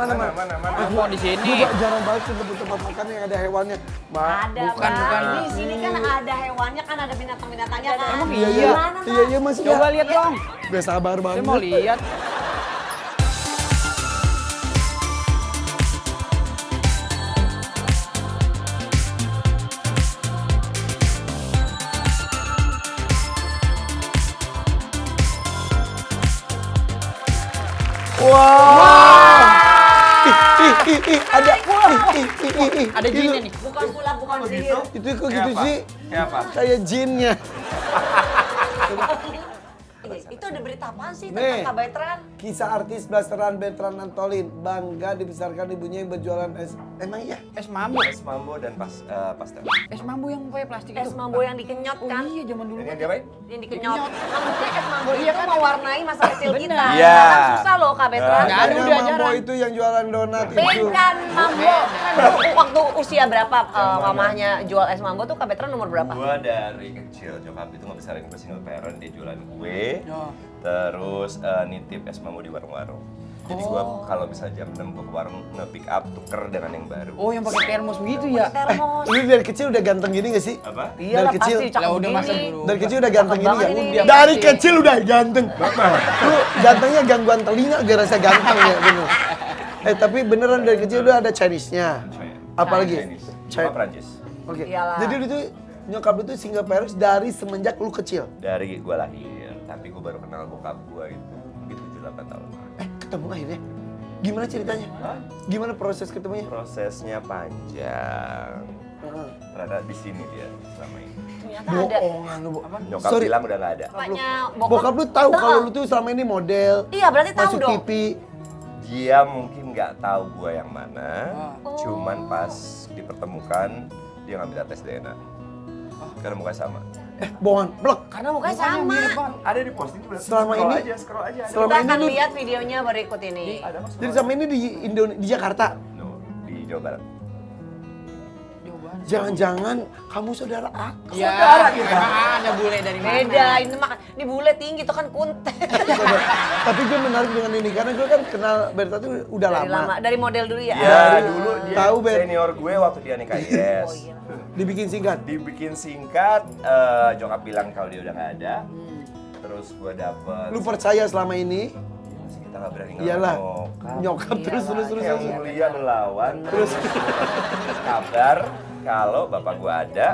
Mana? Mau di sini. Gua jarang banget ketemu tempat makan yang ada hewannya. Ada, bukan. Di sini kan ada hewannya, kan ada binatang-binatangnya kan. Emang Iya. Gimana, Mas? Iya masih Coba lihat dong. Gak sabar banget. Saya mau lihat. Wah. Ada. Ada jinnya nih. Bukan pula, bukan sihir. Itu kok gitu sih? Kayak apa? Kayak jinnya. Itu ada berita apaan sih Nih. tentang Kak Betran? Kisah artis blasteran Betran Antolin bangga dibesarkan ibunya yang berjualan es. Emang iya? Es mambo. Es mambo dan pastel. Es mambo yang pakai plastik itu. Es mambo yang dikenyot kan? Oh iya, zaman dulu. Ini yang diapain? Yang dikenyot. Maksudnya es mambo Oh, iya itu kan? mewarnai masa kecil kita. Iya. Kan susah loh Kak Betran. Nggak ada, Yang udah Mambo jarang. itu yang jualan donat itu. Bukan mambo. Kan dulu waktu usia berapa mamahnya jual es mambo tuh Kak Betran nomor berapa? Gua dari kecil nyokap itu ngebesarin gue single parent, dia jualan kue. Oh. Terus nitip es mambo di warung-warung. Jadi gua kalau bisa jam 6 gua ke warung nge-pick up tuker dengan yang baru. Oh, yang pakai termos begitu ya? Termos. Ini dari kecil udah ganteng gini gak sih? Apa? Iya Dari lah kecil. pasti cakep Lah, udah masa gini. dulu. Dari kecil udah ganteng Cakep gini banget ya? ini. Dari Pasti. kecil udah ganteng. Lu gantengnya gangguan telinga gak rasa ganteng ya bener. Tapi beneran dari kecil udah ada Chinese-nya. Apalagi? Chinese. Sama Prancis. Oke. Iyalah. Jadi lu tuh nyokap lu tuh single parents dari semenjak lu kecil. Dari gua lahir, tapi gua baru kenal bokap gua itu mungkin 7-8 tahun. Ketemu akhirnya. Gimana ceritanya? Gimana proses ketemunya? Prosesnya panjang. Heeh. Ternyata di sini dia selama ini. Ternyata ada. Bohongan lu, Bo. Nyokap Sorry. bilang udah nggak ada. Bapaknya Bokap lu tahu kalau lu tuh selama ini model. Iya, berarti tahu masuk dong. TV. Dia mungkin nggak tahu gua yang mana, Oh. cuman pas dipertemukan dia nggak minta tes DNA. Karena mukanya sama. Bohongan, blok. Karena mukanya sama. Ada di posting tuh. Selama scroll ini- aja, scroll aja. selama Kita ini akan lu- lihat videonya berikut ini. Ada mas. Jadi sama ini di Jakarta. No, di Jawa Barat. Jangan-jangan kamu saudara aku. Ya, emang ada bule dari mana? Beda, ini bule tinggi tuh kan kuntet. Tapi gue menarik dengan ini karena gue kan kenal Berta tuh udah Dari lama, dari model dulu ya. Ya, dulu dia Tahu, Ber. senior gue waktu dia nikah IS. Oh iya. Dibikin singkat. Dibikin singkat, Jokap bilang kalau dia udah nggak ada. Terus gue dapet. Lu percaya selama ini? Kita nggak berani Iyalah. nyokap. Nyokap terus. Yang mulia melawan. Terus kabar kalau bapak gue ada.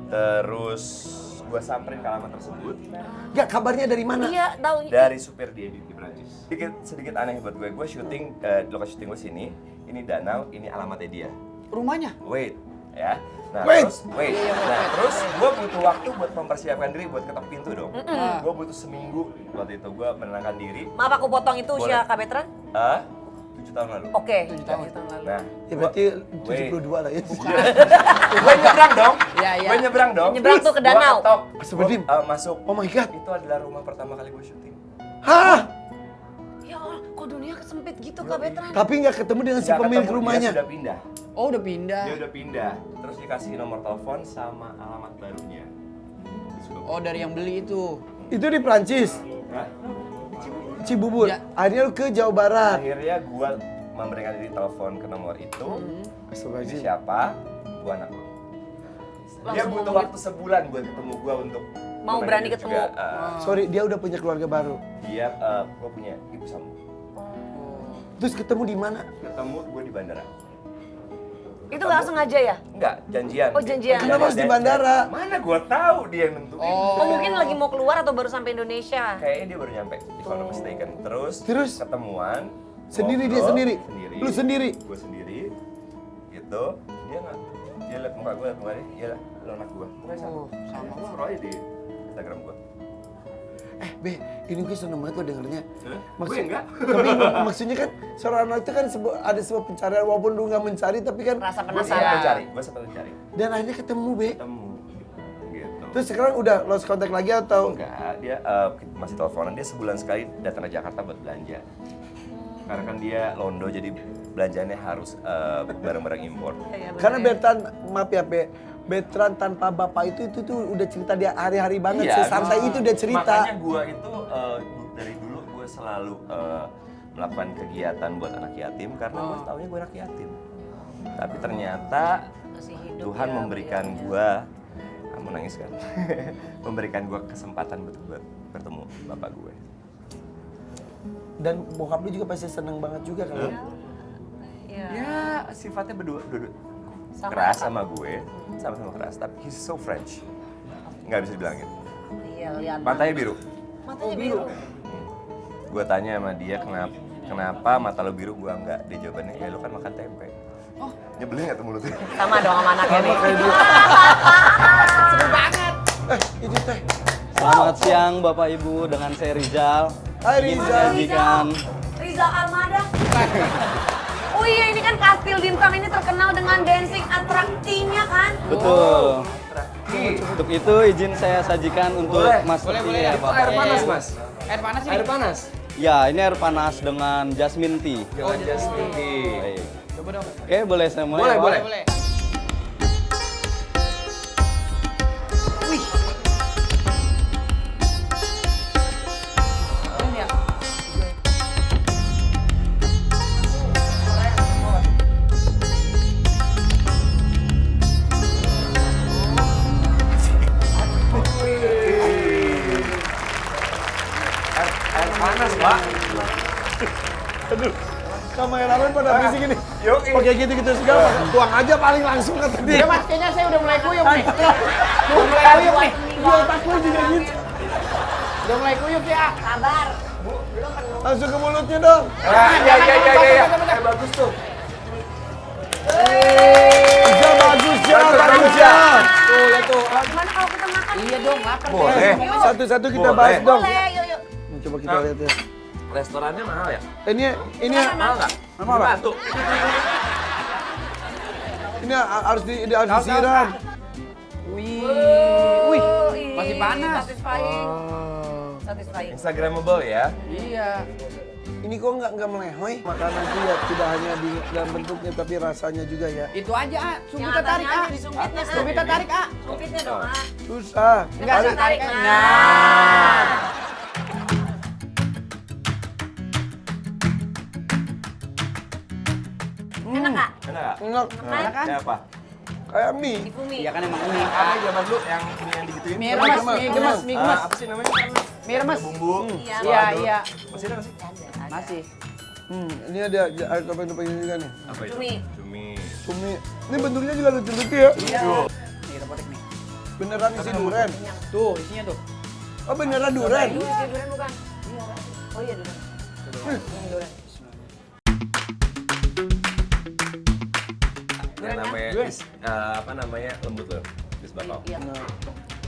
Terus gue samperin ke alamat tersebut. Gak kabarnya dari mana? Iya, tahu. Dari supir dia di Prancis. Sedikit aneh buat gue syuting, lokasi syuting gue sini. Ini danau, ini alamatnya dia. Rumahnya? Wait, ya. Nah, Wait. terus gue butuh waktu buat mempersiapkan diri buat ketok pintu dong. Gue butuh seminggu waktu itu gue menenangkan diri. Maaf aku potong itu usia Boleh. Kak Betran. 7 tahun lalu. Oke. 7 tahun. Nah, Ya berarti Wait. 72 lah ya. gue nyebrang dong. Iya, iya. Gue nyebrang dong. Nyebrang tuh ke danau. Gue ketok. Astagfirullahaladzim. Gua, masuk. Oh my god. Itu adalah rumah pertama kali gue syuting. Hah? Ya Allah, kok dunia kesempit gitu Kak Betran? Tapi nggak ketemu dengan si Nggak pemilik ketemu, rumahnya. Dia sudah pindah. Oh, udah pindah. Dia udah pindah. Terus dikasih nomor telepon sama alamat barunya. Oh, dari yang beli itu. Itu di Prancis. Hah? Cibubur. Ya. Akhirnya lu ke Jawa Barat. Akhirnya gue memberikan diri telepon ke nomor itu. Ini Astagfirullahaladzim. siapa? Gue anak lo. Dia Langsung butuh ngomong waktu sebulan buat ketemu gue untuk Mau mengenai berani dia ketemu. juga. Sorry, dia udah punya keluarga baru. Dia, gue punya ibu sama. Terus ketemu di mana? Ketemu gue di bandara. Itu nggak sengaja ya? Enggak, janjian. Oh, janjian. Kenapa harus di bandara? Mana gue tahu dia yang nentuin. Oh, mungkin lagi mau keluar atau baru sampai Indonesia. Kayaknya dia baru nyampe, if I'm not mistaken. Terus? Ketemuan. Sendiri dia ngobrol, sendiri? Lu sendiri? Gue sendiri. Gitu. Dia nggak, dia liat muka gue, liat muka dia, iya lah, lo anak gue. Mukanya sama. Oh, sama Gue scroll aja di Instagram gue. Be, ini gue seneng banget gue dengernya. Gue enggak. Tapi maksudnya kan seorang anak itu kan ada sebuah pencarian walaupun lu nggak mencari tapi kan Rasa Gue penasaran. sempat mencari. dan akhirnya ketemu Be. Ketemu. Gitu. Terus sekarang udah lost contact lagi atau? Enggak, dia masih teleponan. Dia sebulan sekali datang ke Jakarta buat belanja. Karena kan dia londo jadi belanjanya harus barang-barang impor. Iya, bener Karena ya. Bertan, maaf ya Be, Betran tanpa bapak itu tuh udah cerita dia hari-hari banget, Iya, sesantai itu dia cerita. Makanya gue itu dari dulu gue selalu melakukan kegiatan buat anak yatim karena gue taunya gue anak yatim. Tapi ternyata Masih hidup Tuhan ya, memberikan gue, kamu nangis kan? Memberikan gue kesempatan buat bertemu bapak gue. Dan bokap lu juga pasti seneng banget juga kan? Iya. Ya sifatnya berdua Sama keras ya, Kak? sama gue, sama-sama keras. Tapi he's so French, nggak bisa dibilangin. Iya, lihat. Matanya biru. Matanya biru. Gue tanya sama dia kenapa mata lo biru, gue enggak. Dia jawabannya, ya lo kan makan tempe. Oh, nyebelin nggak tuh mulutnya? Sama dong sama anaknya nih. Kayak dia. Seru banget. Itu teh. Selamat siang Bapak Ibu, dengan saya Rizal. Hai Ingin Rizal. menyajikan Rizal Armada. Oh iya, ini kan Kastil Dimsum ini terkenal dengan dancing atraktinya kan? betul. Untuk itu izin saya sajikan untuk Mas Boleh. ya, Itu Bapak. air panas, Mas. Air panas ini. Air panas. Ya, ini air panas dengan jasmine tea. Jangan just tinggi. Baik. Coba dong. Oke, boleh saya mulai? Pak? Boleh. Ini ya. Air panas, Pak. Kameramen pada bisik gini. Yuk, Pakai gitu-gitu segala. Tuang aja paling langsung kata dia. Ya Mas, kayaknya saya udah mulai kuyup nih. Udah mulai kuyup nih. Di otak lu juga gitu. Udah mulai kuyup ya. Sabar. Langsung ke mulutnya dong. Iya. Bagus tuh. Bisa bagus ya. Tuh, ya tuh. Gimana kalau kita makan? Iya dong, lapar. Boleh. Satu-satu kita Boleh. bahas dong. Boleh, yuk. Coba kita lihat ya. Restorannya mahal ya? Ini Mahal nggak? Mahal, Pak. Batu. ini harus disiram. Wih. Oh, Masih panas. Satisfying. Oh. Satisfying. Instagramable ya? Iya. Ini kok nggak melehoy? Makanan itu ya tidak hanya di dalam bentuknya tapi rasanya juga ya. Itu aja, A. Yang Sumpit tarik, atasnya A. aja disumpitnya. Sumpit tarik, A. Sumpitnya dong, ah. Susah. Enggak, Tarik, tarik. tarik. Nah. Enak nggak? Enak nggak? Enak. Enak kan? Kayak apa? Kayak mie. Difumi. Iya kan emang unik. Apa zaman dulu yang digituin? Mie remes, mie gemes, mie gemes. Apa sih namanya? Mie remes. Bumbu. Iya. Iya. Masih ada nggak sih? Masih. Ini ada air topeng-topengnya juga nih. Apa itu? Cumi. Cumi. Cumi. Ini bentuknya juga lucu-lucu ya. Nih, kita potek nih. Beneran isi durian. Tuh, isinya tuh. Oh beneran durian. Ini isi durian bukan? Iya. Oh iya durian. Durian. Yang namanya apa namanya lembut loh. Bis bakau. Iya. Nah,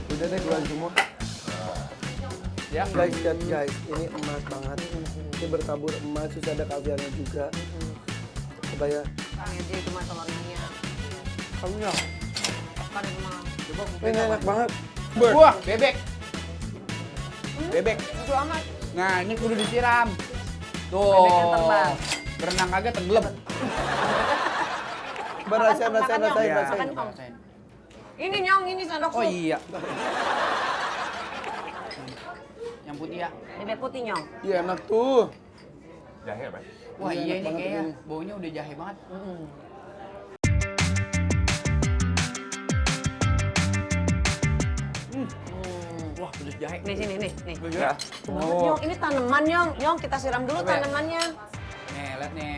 udah deh keluar semua. Ya. Guys, lihat guys, ini emas banget. Ini bertabur emas, terus ada kaviarnya juga. Kebayang. Kami aja itu mas telurnya. Kamu ya? Kan itu mah. Ini enak banget. Buah, bebek. Bebek. Itu amat. Nah, ini kudu disiram. Tuh. Bebek yang tebal. Berenang kagak tenggelam. Rasain. Iya. Makan, Om. Ini nyong, ini sendok Oh sup. iya. Yang putih ya. Bebek putih nyong. Iya enak tuh. Jahe apa? Wah Iya, iya enak ini banget kayaknya ini. baunya udah jahe banget. Wah pedes jahe. Nih sini nih. Ya. Nyong, ini tanaman nyong. Nyong kita siram dulu Coba ya. tanamannya. Nih lihat nih.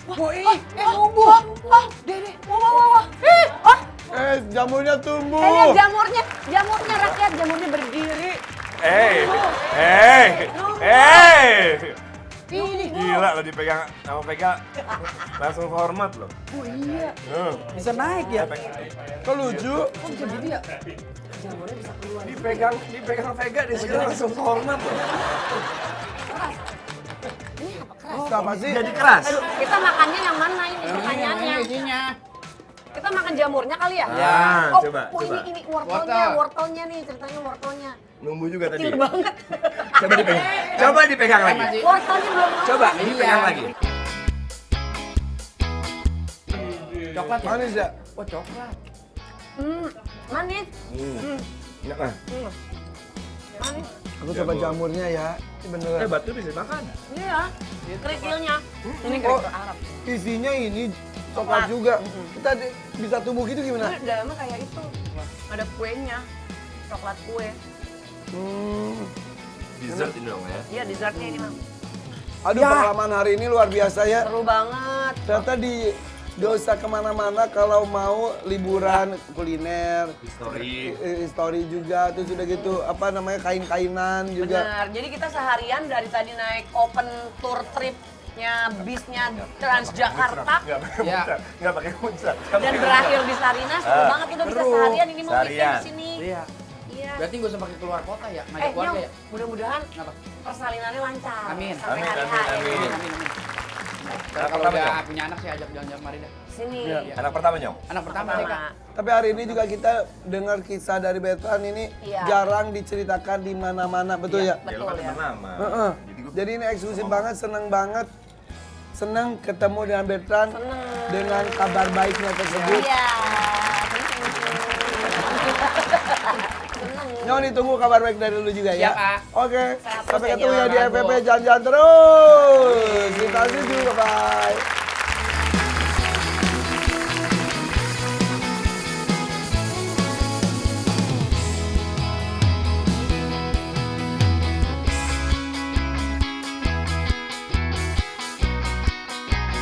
Wah, tumbuh. Dede. Wah. Jamurnya tumbuh. Lihat jamurnya. Jamurnya rakyat, jamurnya berdiri. Hey. Ini. Gila lo dipegang sama pegang langsung hormat lo. Oh iya. Bisa naik ya? Kok lucu? Kok bisa gini ya? Dipegang Vega di sini langsung hormat lo. Apa sih? Jadi keras. Aduh, kita makannya yang mana ini pertanyaannya? Ini isinya. Kita makan jamurnya kali ya? Ya, Oh, coba. ini wortelnya nih, ceritanya wortelnya. Nunggu juga tadi. Kecil banget. Coba dipegang lagi. Masih. Wortelnya belum matang. Coba ini Iya. pegang lagi. Coklat ya? Manis ya? Oh coklat. Manis. Enak kan? Manis. Aku coba jamurnya ya. Ini beneran. Batu bisa makan. Iya, kerikilnya. Ini Oh, kerikil Arab. isinya ini coklat juga. Kita bisa tumbuh gitu gimana? Ini dalamnya kayak itu. Ada kuenya, coklat kue. Dessert ini dong ya. Iya, dessertnya ini, Mang. Aduh, pengalaman hari ini luar biasa ya. Seru banget. Ternyata gak usah kemana-mana kalau mau liburan kuliner, history juga, terus udah gitu apa namanya kain-kainan juga. Benar. Jadi kita seharian dari tadi naik open tour tripnya bisnya Transjakarta Nggak pakai muncat. dan berakhir di Sarina. Seru banget udah bisa seru. seharian ini mau weekend Seharian. di sini. Iya. Iya. Berarti gue usah pakai keluar kota ya, ngajak keluarga Nyong, ya. mudah-mudahan Kenapa? persalinannya lancar. Amin. Sampai Amin, hari amin, H ya. amin. Amin. Nah, Anak kalau pertama, udah Nyong? punya anak sih ajak jalan-jalan mari dah. Sini. Iya. Anak pertama Nyong. Anak pertama deh kak. Tapi hari ini juga kita dengar kisah dari Bertrand ini Iya. jarang diceritakan di mana-mana, betul ya? Betul ya. Nama. Heeh. Jadi ini eksklusif banget, seneng banget. Senang ketemu dengan Bertrand Seneng. dengan kabar baiknya tersebut. Iya. Nyon ditunggu kabar baik dari lu juga ya. Siap, Kak. Oke. Sehat Sampai terus ya, ketemu ya di Nyon. FPP Jalan-Jalan terus. Kita juga bye.